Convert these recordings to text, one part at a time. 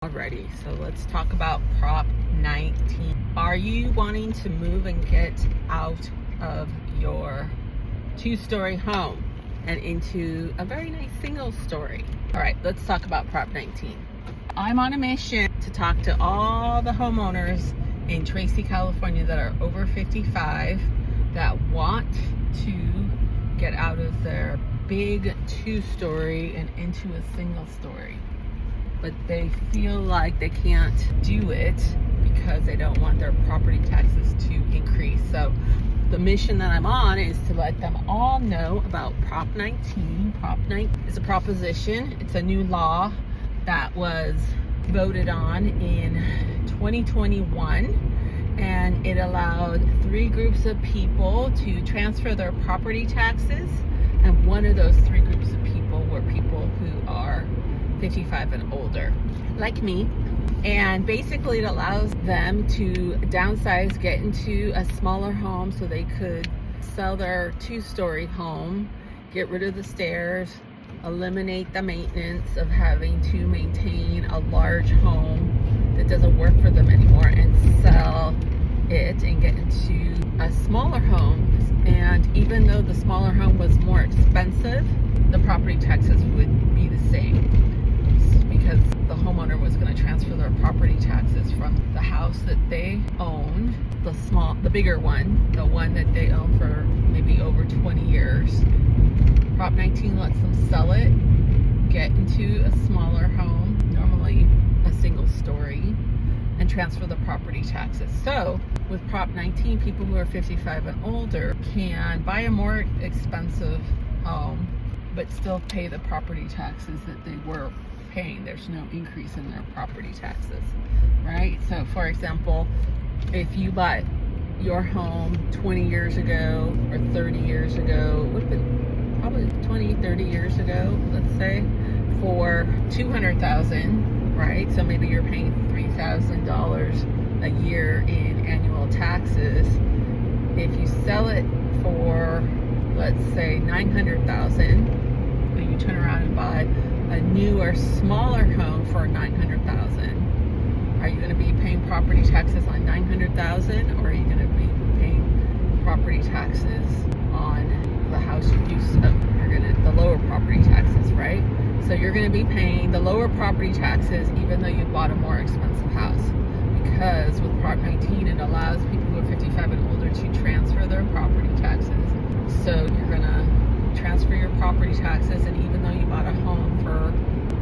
Alrighty, so let's talk about Prop 19. Are you wanting to move and get out of your two-story home and into a very nice single story? All right, let's talk about Prop 19. I'm on a mission to talk to all the homeowners in Tracy, California that are over 55 that want to get out of their big two-story and into a single story, but they feel like they can't do it because they don't want their property taxes to increase. So the mission that I'm on is to let them all know about Prop 19. Prop 19 is a proposition. It's a new law that was voted on in 2021, and it allowed 3 groups of people to transfer their property taxes, and one of those 3 groups of people were people who are 55 and older, like me. And basically it allows them to downsize, get into a smaller home so they could sell their two-story home, get rid of the stairs, eliminate the maintenance of having to maintain a large home that doesn't work for them anymore, and sell it and get into a smaller home. And even though the smaller home was more expensive, the property taxes would be the same, because the homeowner was going to transfer their property taxes from the house that they owned, the bigger one, the one that they own for maybe over 20 years. Prop 19 lets them sell it, get into a smaller home, normally a single story, and transfer the property taxes. So with Prop 19, people who are 55 and older can buy a more expensive home but still pay the property taxes that they were paying. There's no increase in their property taxes, right? So for example, if you bought your home 20 years ago or 30 years ago, would have been probably 20, 30 years ago, let's say, for $200,000, right? So maybe you're paying $3,000 a year in annual taxes. If you sell it for, let's say, $900,000, and you turn around and buy a newer, smaller home for $900,000, are you going to be paying property taxes on $900,000, or are you going to be paying property taxes on the house you used to? The lower property taxes, right? So you're going to be paying the lower property taxes even though you bought a more expensive house, because with Prop 19 it allows people who are 55 and older to transfer their property taxes. So you're going to transfer your property taxes, and even though you bought a home for,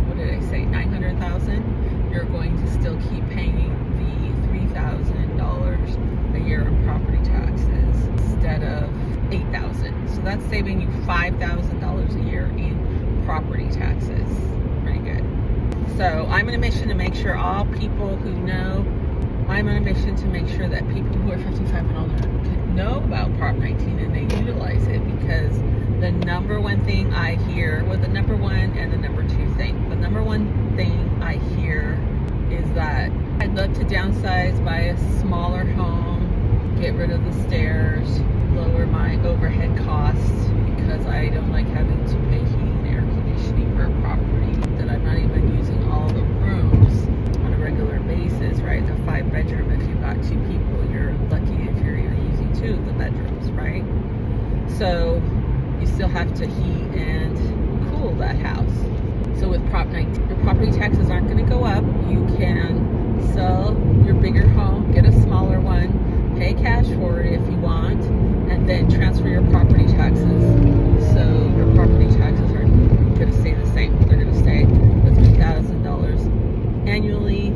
what did I say, $900,000, you're going to still keep paying the $3,000 a year in property taxes instead of $8,000. So that's saving you $5,000 a year in property taxes. Pretty good. So I'm on a mission to make sure all people who know, I'm on a mission to make sure that people who are 55 and older can know about Prop 19 and they utilize it, because the number one thing I hear, well, the number one and the number two thing. The number one thing I hear is that I'd love to downsize, buy a smaller home, get rid of the stairs, lower my overhead costs, because I don't like having to pay heating and air conditioning for a property that I'm not even using all the rooms on a regular basis, right? The 5-bedroom, if you've got 2 people, you're lucky if you're using 2 of the bedrooms, right? So you still have to heat and cool that house. So with Prop 19, your property taxes aren't going to go up. You can sell your bigger home, get a smaller one, pay cash for it if you want, and then transfer your property taxes. So your property taxes are going to stay the same. They're going to stay the $3,000 annually,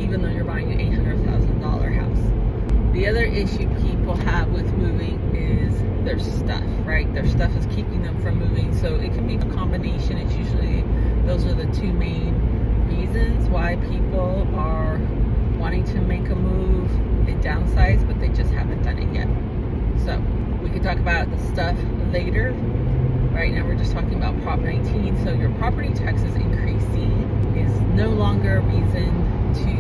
even though you're buying an $800,000 house. The other issue people have with moving is their stuff, right? Their stuff is keeping them from moving. So it can be a combination. It's usually, those are the 2 main reasons why people are wanting to make a move and downsize, but they just haven't done it yet. So we can talk about the stuff later. Right now we're just talking about Prop 19. So your property taxes increasing is no longer a reason to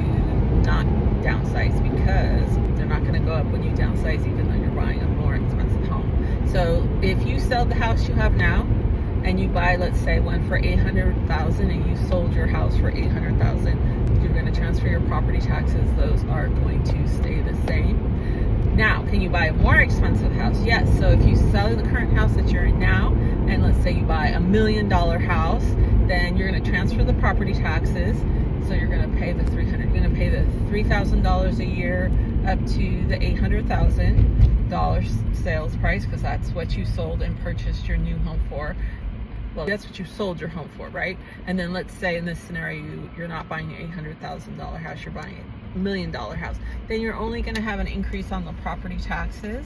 not downsize, because they're not going to go up when you downsize, even though you're buying a more expensive home. So if you sell the house you have now and you buy, let's say, one for $800,000, and you sold your house for $800,000, you're going property taxes, those are going to stay the same. Now, can you buy a more expensive house? Yes. So if you sell the current house that you're in now, and let's say you buy $1 million house, then you're going to transfer the property taxes. So you're going to pay the $3,000 a year up to the $800,000 sales price, because that's what you sold and purchased your new home for. Well, that's what you sold your home for, right? And then let's say in this scenario, you're not buying an $800,000 house, you're buying a $1 million house. Then you're only going to have an increase on the property taxes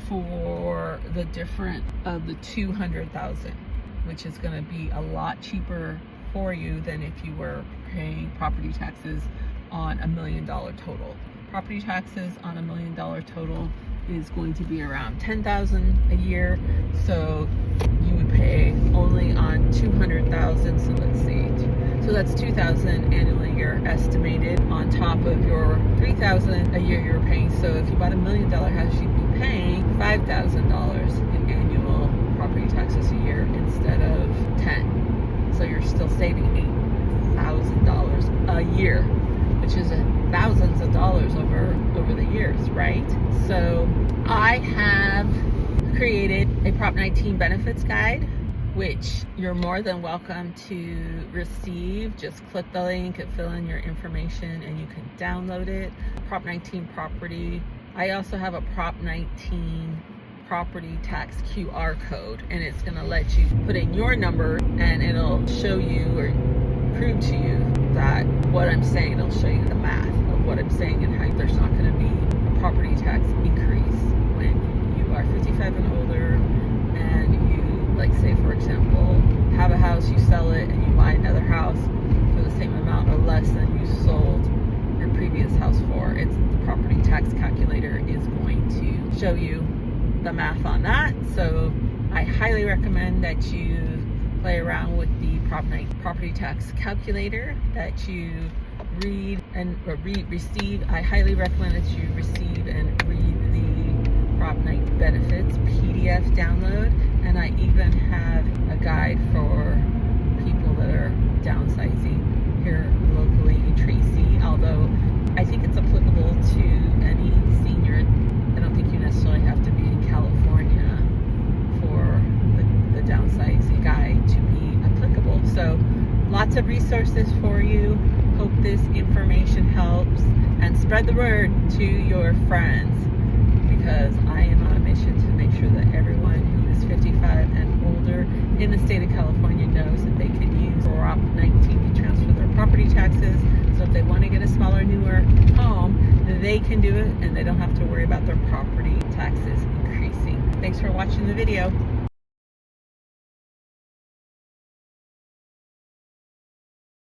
for the difference of the $200,000, which is going to be a lot cheaper for you than if you were paying property taxes on $1 million total. Property taxes on $1 million total is going to be around $10,000 a year. So you would pay only on $200,000. So let's see. So that's $2,000 annually you're estimated on top of your $3,000 a year you're paying. So if you bought $1 million house, you'd be paying $5,000 in annual property taxes a year instead of $10,000. So you're still saving $8,000 a year, which is thousands of dollars over the years, right? So I have created a Prop 19 benefits guide, which you're more than welcome to receive. Just click the link and fill in your information and you can download it. Prop 19 property. I also have a Prop 19 property tax QR code, and it's going to let you put in your number and it'll show you or prove to you that what I'm saying. It'll show you the math of what I'm saying and how there's not going to be a property tax increase when you are 55 and older and you, like say for example, have a house, you sell it, and you buy another house for the same amount or less than you sold your previous house for. It's the property tax calculator is going to show you the math on that. So I highly recommend that you play around with the property tax calculator, that you read and receive. I highly recommend that you receive and read the Prop 19 benefits PDF download, and I even have a guide for people that are downsizing here locally in Tracy, although I think it's applicable to any senior. I don't think you necessarily have to be in California for the downsizing guide to be applicable. So lots of resources for you. Hope this information helps, and spread the word to your friends, because I am on a mission to make sure that everyone who is 55 and older in the state of California knows that they can use Prop 19 to transfer their property taxes. So if they want to get a smaller, newer home, they can do it and they don't have to worry about their property taxes increasing. Thanks for watching the video.